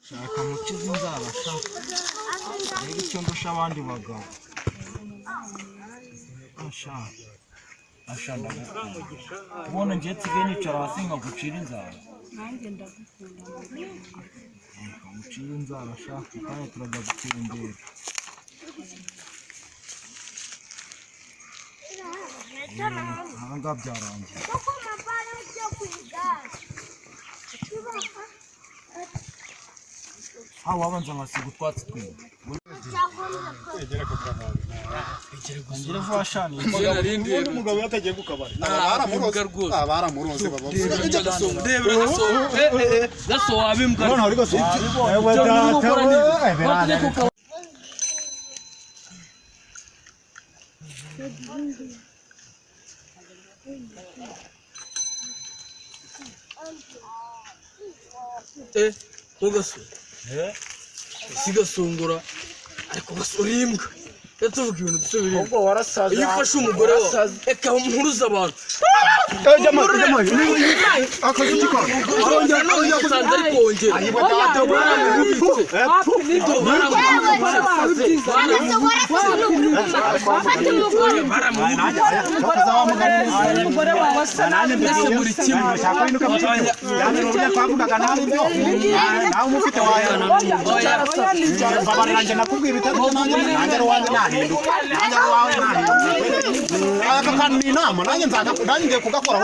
shaka mukiza inzara shaka rero icyo ndusha abandi bagabo ashanda ubona ngiye nsigaye nicara hasi nkagucira inzara nanjye ndagukunda mucira inzara shaka kandi turajya gutera imbere aha ngaha byarangiye wabanza nkasiga utwatsi twiwe ngira vuba shani umugabo yatagiye gukabari baramuroze baba gaso wabimbwa none ari gaso ugaso sigasongora ariko gasurimbwa yatuvuga ibintu dusubire ubwo warasaza iyo ufashe umugore wawe eka umuhuruza abantu akazi ko arongera kusanza ari kongera aka kantu ni inama nanjye ngiye kugakora